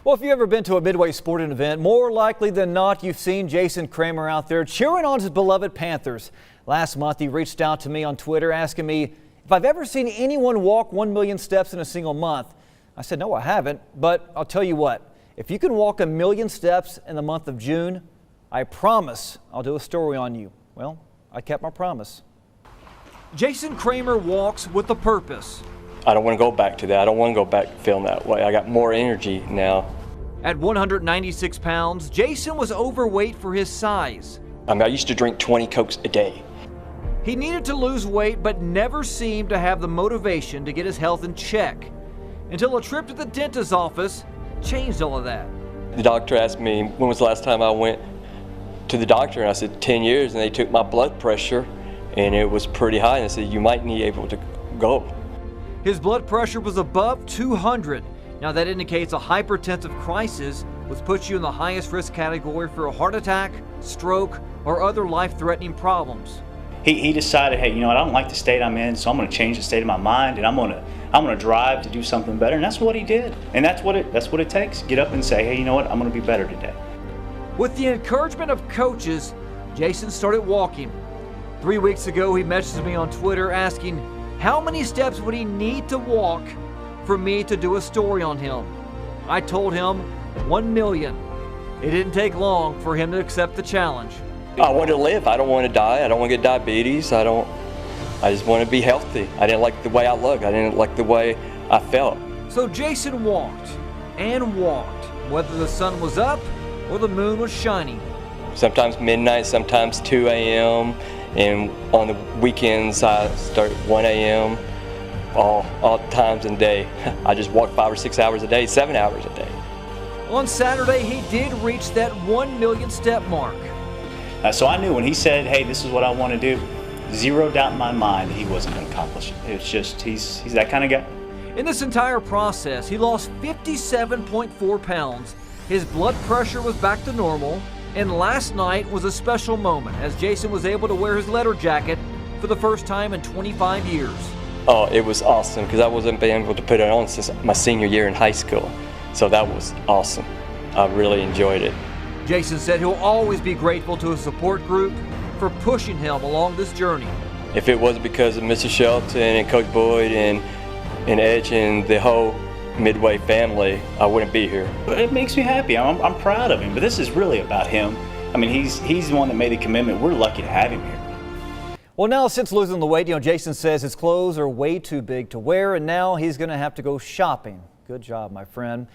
Well, if you've ever been to a Midway sporting event, more likely than not, you've seen Jason Kramer out there cheering on his beloved Panthers. Last month, he reached out to me on Twitter asking me if I've ever seen anyone walk 1 million steps in a single month. I said, no, I haven't, but I'll tell you what, if you can walk 1 million steps in the month of June, I promise I'll do a story on you. Well, I kept my promise. Jason Kramer walks with a purpose. I don't want to go back to that. I don't want to go back feeling that way. I got more energy now. At 196 pounds, Jason was overweight for his size. I used to drink 20 Cokes a day. He needed to lose weight, but never seemed to have the motivation to get his health in check. Until a trip to the dentist's office changed all of that. The doctor asked me, when was the last time I went to the doctor? And I said, 10 years, and they took my blood pressure, and it was pretty high. And they said, you might need able to go. His blood pressure was above 200. Now that indicates a hypertensive crisis, which puts you in the highest risk category for a heart attack, stroke, or other life-threatening problems. He decided, hey, you know what, I don't like the state I'm in, so I'm going to change the state of my mind, and I'm going to drive to do something better. And that's what he did. And that's what it takes. Get up and say, hey, you know what, I'm going to be better today. With the encouragement of coaches, Jason started walking. 3 weeks ago, he messaged me on Twitter asking how many steps would he need to walk for me to do a story on him. I told him 1 million. It didn't take long for him to accept the challenge. I want to live. I don't want to die. I don't want to get diabetes. I just want to be healthy. I didn't like the way I looked. I didn't like the way I felt. So Jason walked and walked, whether the sun was up or the moon was shining. Sometimes midnight, sometimes 2 a.m. And on the weekends, I start 1 a.m. all times in the day. I just walk 5 or 6 hours a day, 7 hours a day. On Saturday, he did reach that 1 million step mark. So I knew when he said, hey, this is what I want to do, zero doubt in my mind he wasn't going to accomplish it. It's just, he's that kind of guy. In this entire process, he lost 57.4 pounds. His blood pressure was back to normal. And last night was a special moment as Jason was able to wear his letter jacket for the first time in 25 years. Oh, it was awesome because I wasn't being able to put it on since my senior year in high school. So that was awesome. I really enjoyed it. Jason said he'll always be grateful to his support group for pushing him along this journey. If it wasn't because of Mr. Shelton and Coach Boyd and Edge and the whole Midway family, I wouldn't be here. It makes me happy. I'm proud of him, but this is really about him. I mean, he's the one that made the commitment. We're lucky to have him here. Well, now since losing the weight, Jason says his clothes are way too big to wear, and now he's going to have to go shopping. Good job, my friend.